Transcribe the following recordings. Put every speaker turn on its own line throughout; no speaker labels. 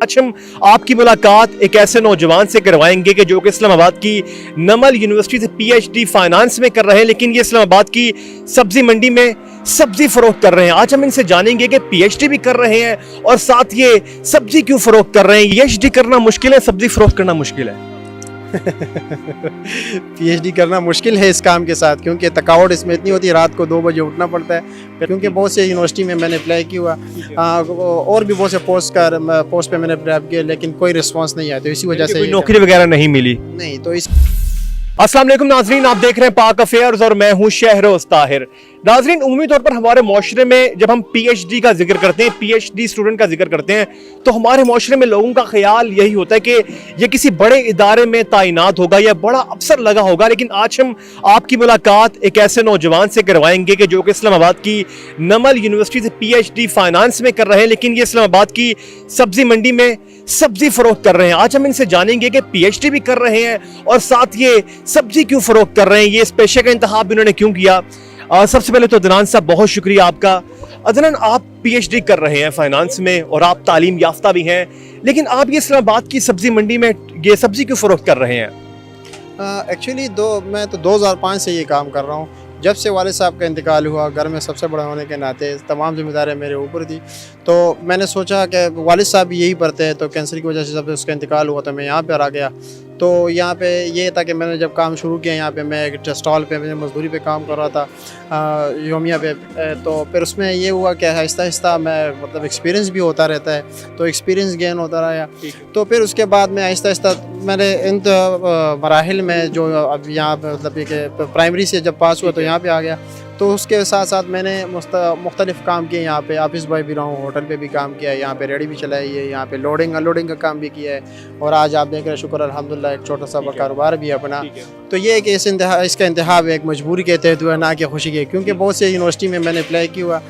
आज हम आपकी मुलाकात एक ऐसे नौजवान से करवाएंगे कि जो कि इस्लामाबाद की नमल यूनिवर्सिटी से पीएचडी फाइनेंस में कर रहे हैं, लेकिन ये इस्लामाबाद की सब्जी मंडी में सब्जी फरोख्त कर रहे हैं। आज हम इनसे जानेंगे कि पीएचडी भी कर रहे हैं और साथ ये सब्जी क्यों फरोख्त कर रहे हैं। पीएचडी करना मुश्किल है, सब्जी फरोख्त करना मुश्किल है।
पीएचडी करना मुश्किल है इस काम के साथ, क्योंकि थकावट इसमें इतनी होती है, रात को 2 बजे उठना पड़ता है। क्योंकि बहुत से यूनिवर्सिटी में मैंने अप्लाई किया और भी बहुत से पोस्ट पे मैंने अप्लाई किया, लेकिन कोई रिस्पांस नहीं आया, तो इसी वजह से
नौकरी वगैरह नहीं मिली।
नहीं तो इस
अस्सलाम वालेकुम नाजरीन, आप देख रहे हैं पाक अफेयर्स और मैं हूं शहरोज ताहिर। नाजरीन, उम्मी तौर पर हमारे माशरे में जब हम पीएचडी का जिक्र करते हैं, पीएचडी स्टूडेंट का जिक्र करते हैं, तो हमारे माशरे में लोगों का ख्याल यही होता है कि ये किसी बड़े इदारे में तैनात होगा या बड़ा अफसर लगा होगा। लेकिन आज हम आपकी मुलाकात एक ऐसे नौजवान से करवाएंगे कि जो कि इस्लामाबाद की नमल यूनिवर्सिटी से पीएचडी फाइनेंस में कर रहे हैं, लेकिन ये इस्लामाबाद की सब्जी मंडी में सब्जी फरोख्त कर रहे हैं। आज हम इनसे जानेंगे कि पीएचडी भी कर रहे हैं और साथ ये सब्जी क्यों फरोख्त कर रहे हैं, ये इस पेशे का इंतखाब इन्होंने क्यों किया। सबसे पहले तो अदनान साहब, बहुत शुक्रिया आपका। अदनान, आप पीएचडी कर रहे हैं फाइनेंस में और आप तालीम याफ्ता भी हैं, लेकिन आप ये इस्लामाबाद की सब्जी मंडी में ये सब्जी क्यों फरोख्त कर रहे हैं?
एक्चुअली मैं तो 2005 से ये काम कर रहा हूँ। जब से वालिद साहब का इंतकाल हुआ, घर में सबसे बड़ा होने के नाते तमाम जिम्मेदारियाँ मेरे ऊपर थी, तो मैंने सोचा कि वालिद साहब भी यही पढ़ते हैं, तो कैंसर की वजह से जब उसका इंतकाल हुआ तो मैं यहाँ पर आ गया। तो यहाँ पे ये था कि मैंने जब काम शुरू किया, यहाँ पे मैं एक स्टॉल पे मैं मजदूरी पे काम कर रहा था योमिया पे, तो फिर उसमें ये हुआ कि आहिस्ता आहिस्ता मैं मतलब एक्सपीरियंस भी होता रहता है, तो एक्सपीरियंस गेन होता रहा। तो फिर उसके बाद मैं आहिस्ता आहिस्ता मैंने इन मराहिल में जो अब यहाँ पे मतलब कि प्राइमरी से जब पास हुआ तो यहाँ पे आ गया, तो उसके साथ साथ मैंने मुख्तलिफ काम किए। यहाँ पे ऑफिस बॉय भी रहा हूँ, होटल पे भी काम किया है, यहाँ पे रेडी भी चलाई है, यहाँ पे लोडिंग अनलोडिंग का काम भी किया है, और आज आप देख रहे हैं शुक्र अल्हम्दुलिल्लाह एक छोटा सा कारोबार भी है अपना। तो ये है कि इसका इंतखाब एक मजबूरी के तहत हुआ, ना कि खुशी के, क्योंकि बहुत से यूनिवर्सिटी में मैंने अप्लाई किया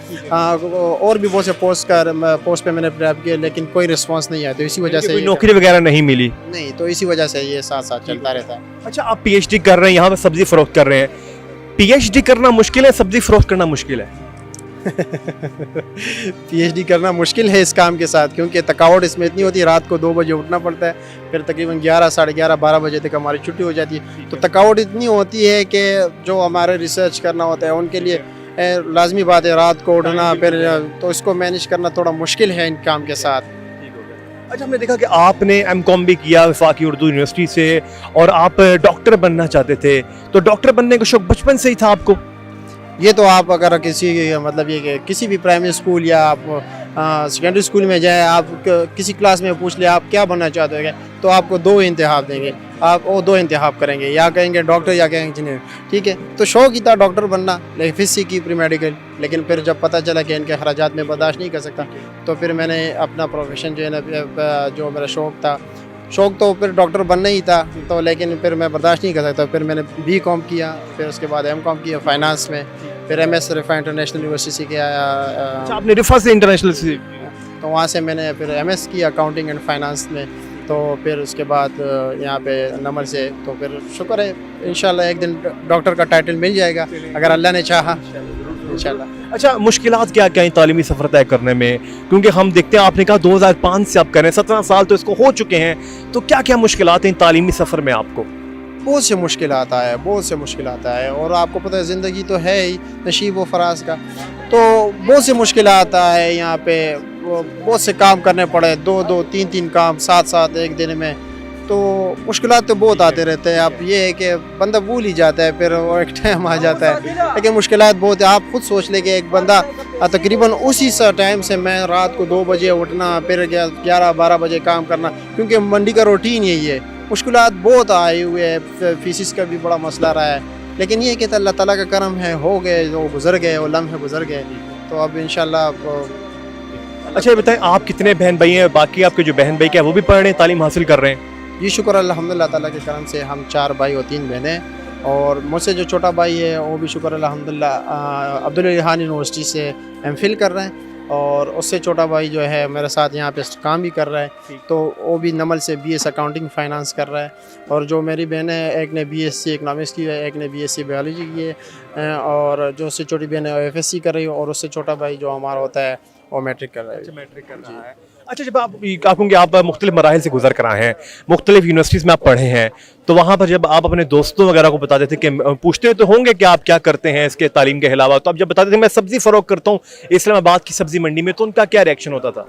और भी बहुत से पोस्ट पे मैंने अप्लाई किया, लेकिन कोई रिस्पांस नहीं आया, तो इसी वजह से
नौकरी वगैरह नहीं मिली।
नहीं, तो इसी वजह से ये साथ साथ चलता रहता है।
अच्छा, आप पीएचडी कर रहे हैं, यहाँ पे सब्जी फरोख्त कर रहे हैं। पीएचडी करना मुश्किल है, सब्जी फरोख्त करना मुश्किल है।
पीएचडी करना मुश्किल है इस काम के साथ, क्योंकि थकावट इसमें इतनी होती है, रात को 2 बजे उठना पड़ता है, फिर तकरीबन 11, साढ़े 11, 12 बजे तक हमारी छुट्टी हो जाती है। तो थकावट इतनी होती है कि जो हमारे रिसर्च करना होता है उनके लिए लाजमी बात है रात को उठना, फिर तो इसको मैनेज करना थोड़ा मुश्किल है इन काम के साथ।
अच्छा, हमने देखा कि आपने एमकॉम भी किया वफाकी उर्दू यूनिवर्सिटी से और आप डॉक्टर बनना चाहते थे, तो डॉक्टर बनने का शौक बचपन से ही था आपको?
ये तो आप अगर किसी मतलब ये कि किसी भी प्राइमरी स्कूल या आप सेकेंडरी स्कूल में जाएं, आप किसी क्लास में पूछ ले आप क्या बनना चाहते हो, तो आपको 2 इंतखाब देंगे, आप वो 2 इंतखाब करेंगे, या कहेंगे डॉक्टर या कहेंगे इंजीनियर। ठीक है, तो शौक ही था डॉक्टर बनना, लेकिन फिर सीखी प्री मेडिकल, लेकिन फिर जब पता चला कि इनके खर्चात में बर्दाश्त नहीं कर सकता, तो फिर मैंने अपना प्रोफेशन जो है ना, जो मेरा शौक तो फिर डॉक्टर बनना ही था, तो लेकिन फिर मैं बर्दाश्त नहीं कर सकता, फिर मैंने बीकॉम किया, फिर उसके बाद एमकॉम किया फाइनेंस में, फिर एमएस रिफा इंटरनेशनल यूनिवर्सिटी से किया।
अच्छा, आपने रिफा से इंटरनेशनल से,
तो वहाँ से मैंने फिर एमएस किया अकाउंटिंग एंड फाइनेंस में, तो फिर उसके बाद यहाँ पे नमल से, तो फिर शुक्र है इंशाल्लाह एक दिन डॉक्टर का टाइटल मिल जाएगा अगर अल्लाह ने चाहा इंशाल्लाह।
अच्छा, मुश्किलात क्या क्या हैं तालीमी सफ़र तय करने में? क्योंकि हम देखते हैं आपने कहा 2005 से आप कर रहे हैं, 17 साल तो इसको हो चुके हैं, तो क्या क्या मुश्किलात हैं तालीमी सफ़र में आपको?
बहुत से मुश्किल आता है, बहुत से मुश्किल आता है, और आपको पता है ज़िंदगी तो है ही नशीब व फराज का, तो बहुत से मुश्किल आता है। यहाँ पे बहुत से काम करने पड़े, 2-2, 3-3 काम साथ साथ एक दिन में, तो मुश्किलात तो बहुत आते रहते हैं। अब ये है कि बंदा भूल ही जाता है, फिर वो एक टाइम आ जाता है, लेकिन मुश्किलात बहुत है। आप खुद सोच ले कि एक बंदा तकरीबन उसी टाइम से मैं रात को 2 बजे उठना, फिर 11-12 बजे काम करना, क्योंकि मंडी का रूटीन यही है। मुश्किलात बहुत आए हुए हैं, फीसिस का भी बड़ा मसला रहा है, लेकिन ये कि अल्लाह ताला का करम है, हो गए वो गुजर गए, वो लम्हे गुजर गए, तो अब इंशाल्लाह।
अच्छा, ये बताएं आप कितने बहन भाई हैं? बाकी आपके जो बहन भाई क्या वो भी पढ़ रहे हैं, तालीम हासिल कर रहे हैं?
जी शुक्र अल्हम्दुलिल्लाह ताला के करम से हम 4 भाई और 3 बहनें, और मुझसे जो छोटा भाई है वो भी शुक्र अल्हम्दुलिल्लाह अब्दुल रिहान यूनिवर्सिटी से एमफिल कर रहे हैं, और उससे छोटा भाई जो है मेरे साथ यहाँ पे काम भी कर रहा है, तो वो भी नमल से बीएस अकाउंटिंग फाइनेंस कर रहा है। और जो मेरी बहन है, एक ने बीएससी इकोनॉमिक्स की है, एक ने बीएससी बायोलॉजी की है, और जो उससे छोटी बहन है वो एफएससी कर रही है, और उससे छोटा भाई जो हमारा होता है वो मैट्रिक कर रहा है।
मैट्रिक कर रहा है। अच्छा, जब आप कहूँगे आप मुख्तलिफ मराहिल से गुजर कर आए हैं, मुख्तलिफ यूनिवर्सिटीज़ में आप पढ़े हैं, तो वहाँ पर जब आप अपने दोस्तों वगैरह को बताते थे कि पूछते तो होंगे कि आप क्या करते हैं इसके तालीम के अलावा, तो आप जब बताते थे मैं सब्ज़ी फ़रोख्त करता हूँ इस्लामाबाद की सब्ज़ी मंडी में, तो उनका क्या रिएक्शन होता था?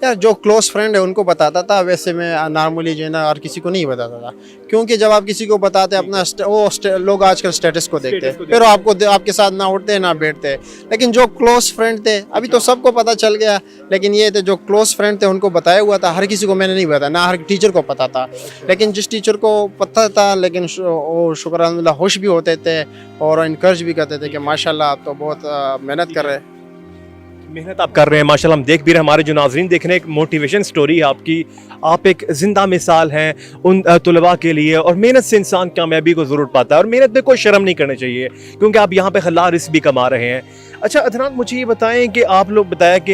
यार जो क्लोज फ्रेंड है उनको बताता था, वैसे मैं नॉर्मली जो है ना और किसी को नहीं बताता था, क्योंकि जब आप किसी को बताते अपना लोग आजकल स्टेटस को देखते हैं, फिर आपके साथ ना उठते ना बैठते। लेकिन जो क्लोज फ्रेंड थे, अभी तो सबको पता चल गया, लेकिन ये थे जो क्लोज फ्रेंड थे उनको बताया हुआ था। हर किसी को मैंने नहीं बताया, ना हर टीचर को पता था, लेकिन जिस टीचर को पता था, लेकिन वो शुक्र अल्हम्दुलिल्लाह खुश भी होते थे और इनकरेज भी करते थे कि माशाल्लाह आप तो बहुत मेहनत कर रहे हैं।
मेहनत आप कर रहे हैं माशाल्लाह, हम देख भी रहे हैं, हमारे जो नाज़रीन देख रहे हैं, एक मोटिवेशन स्टोरी है आपकी। आप एक ज़िंदा मिसाल हैं उन तुलबा के लिए, और मेहनत से इंसान कामयाबी को ज़रूर पाता है, और मेहनत में कोई शर्म नहीं करनी चाहिए, क्योंकि आप यहाँ पे हलाल रिस्क भी कमा रहे हैं। अच्छा अदनान, मुझे ये बताएं कि आप लोग बताया कि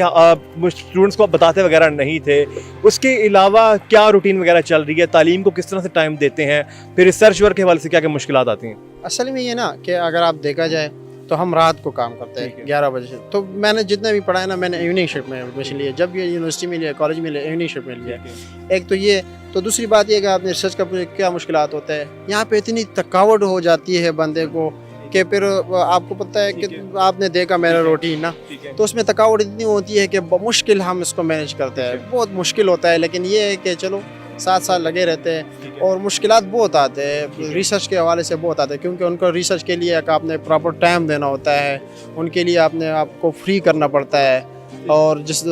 स्टूडेंट्स को आप बताते वगैरह नहीं थे, उसके अलावा क्या रूटीन वगैरह चल रही है, तालीम को किस तरह से टाइम देते हैं, फिर रिसर्च वर्क के हवाले से क्या क्या मुश्किलात आती हैं?
असल में ये ना कि अगर आप देखा जाए तो हम रात को काम करते हैं 11 बजे से। तो मैंने जितने भी पढ़ा है ना, मैंने इवनिंग शिफ्ट में एडमिशन लिया, जब ये यूनिवर्सिटी में लिया, कॉलेज में लिया, इवनिंग शिफ्ट में लिया। एक तो ये, तो दूसरी बात ये कि आपने रिसर्च का क्या मुश्किलात होता है, यहाँ पे इतनी थकावट हो जाती है बंदे को कि फिर आपको पता है कि आपने देखा मेरा रूटीन ना, तो उसमें थकावट इतनी होती है कि मुश्किल हम इसको मैनेज करते हैं, बहुत मुश्किल होता है। लेकिन ये है कि चलो 7 साल लगे रहते हैं, और मुश्किलात बहुत आते हैं रिसर्च के हवाले से, बहुत आते हैं, क्योंकि उनको रिसर्च के लिए आपने प्रॉपर टाइम देना होता है, उनके लिए आपने आपको फ्री करना पड़ता है। और जिस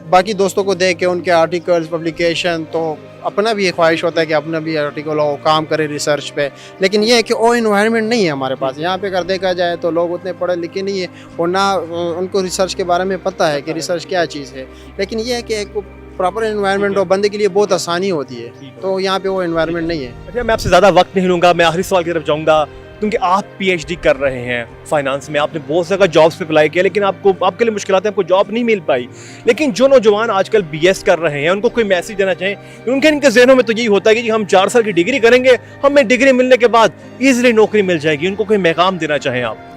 बाकी दोस्तों को देख के उनके आर्टिकल्स पब्लिकेशन, तो अपना भी एक ख्वाहिश होता है कि अपना भी आर्टिकल हो, काम करे रिसर्च पे। लेकिन ये है कि वो इन्वायरमेंट नहीं है हमारे पास यहाँ पे। अगर देखा जाए तो लोग उतने पढ़े लिखे नहीं है, और ना उनको रिसर्च के बारे में पता है कि रिसर्च क्या चीज़ है। लेकिन ये है कि एक प्रॉपर एनवायरनमेंट और बंदे के लिए बहुत आसानी होती है, तो यहाँ पे वो एनवायरनमेंट नहीं है।
अच्छा, मैं आपसे ज़्यादा वक्त नहीं लूँगा, मैं आखिरी सवाल की तरफ जाऊँगा, क्योंकि आप पीएचडी कर रहे हैं फाइनेंस में, आपने बहुत जगह जॉब्स पे अप्लाई किया, लेकिन आपके लिए मुश्किलात है, आपको जॉब नहीं मिल पाई। लेकिन जो नौजवान आजकल बीएस कर रहे हैं, उनको कोई मैसेज देना चाहें? क्योंकि इनके जहनों में तो यही होता है कि जी हम 4 साल की डिग्री करेंगे, हमें डिग्री मिलने के बाद ईजिली नौकरी मिल जाएगी, उनको कोई पैगाम देना चाहें आप?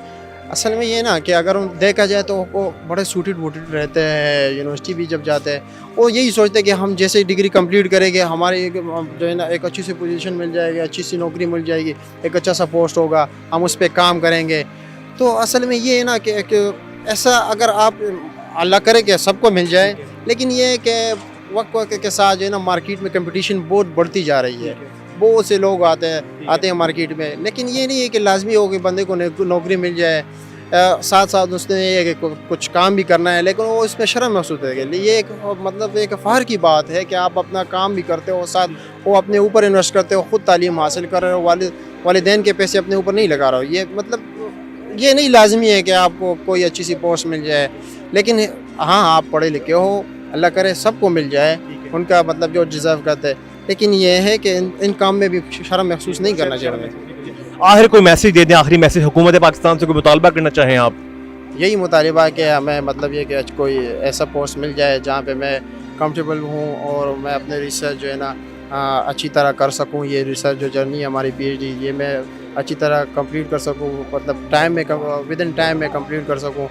असल में ये ना कि अगर देखा जाए तो वो बड़े सूटेड वूटेड रहते हैं, यूनिवर्सिटी भी जब जाते हैं वो यही सोचते हैं कि हम जैसे डिग्री कंप्लीट करेंगे हमारी जो है ना एक अच्छी सी पोजीशन मिल जाएगी, अच्छी सी नौकरी मिल जाएगी, एक अच्छा सा पोस्ट होगा, हम उस पर काम करेंगे। तो असल में ये है ना कि ऐसा अगर आप अल्लाह करे कि सबको मिल जाए, लेकिन ये है कि वक्त के साथ जो है ना मार्केट में कंपटीशन बहुत बढ़ती जा रही है, बहुत से लोग आते हैं मार्केट में। लेकिन ये नहीं है कि लाजमी हो कि बंदे को नौकरी मिल जाए, साथ साथ उसने ये है कि कुछ काम भी करना है, लेकिन वो इसमें शर्म महसूस है। ये एक मतलब एक फ़ख्र की बात है कि आप अपना काम भी करते हो, साथ वो अपने ऊपर इन्वेस्ट करते हो, ख़ुद तालीम हासिल कर रहे हो, वालिदैन के पैसे अपने ऊपर नहीं लगा रहे हो। ये मतलब ये नहीं लाजमी है कि आपको कोई अच्छी सी पोस्ट मिल जाए, लेकिन हाँ आप पढ़े लिखे हो, अल्लाह करे सबको मिल जाए उनका मतलब जो डिज़र्व करते हैं। लेकिन ये है कि इन काम में भी शर्म महसूस नहीं करना चाहिए।
आखिर कोई मैसेज दे दें, आखिरी मैसेज हुकूमत पाकिस्तान से कोई मुतालबा करना चाहें आप?
यही मुतालबा है कि हमें मतलब ये कि कोई ऐसा पोस्ट मिल जाए जहाँ पे मैं कंफर्टेबल हूँ और मैं अपने रिसर्च जो है ना अच्छी तरह कर सकूँ। ये रिसर्च जो जर्नी है हमारी पीएचडी, ये मैं अच्छी तरह कंप्लीट कर सकूँ, मतलब टाइम में विद इन टाइम में कंप्लीट कर सकूँ।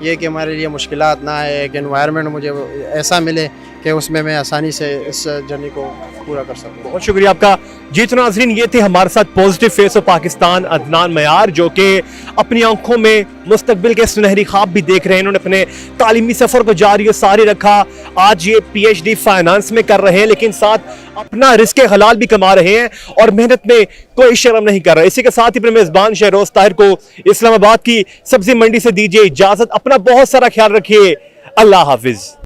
ये कि हमारे लिए मुश्किलात ना आए, एक एनवायरनमेंट मुझे ऐसा मिले कि उसमें मैं आसानी से इस जर्नी को पूरा कर सकूँ।
बहुत शुक्रिया आपका। जी तो नाज़रीन, ये थे हमारे साथ positive face of Pakistan Adnan मयार, जो कि अपनी आंखों में मुस्तकबिल के सुनहरी ख्वाब भी देख रहे हैं। इन्होंने अपने तालीमी सफ़र को जारी और सारी रखा। आज ये पीएचडी फाइनेंस में कर रहे हैं, लेकिन साथ अपना रिस्क हलाल भी कमा रहे हैं और मेहनत में कोई शर्म नहीं कर रहे। इसी के साथ ही अपने मेज़बान शहरोज़ ताहिर को इस्लामाबाद की सब्जी मंडी से दीजिए इजाज़त। अपना बहुत सारा ख्याल रखिए। अल्लाह हाफिज़।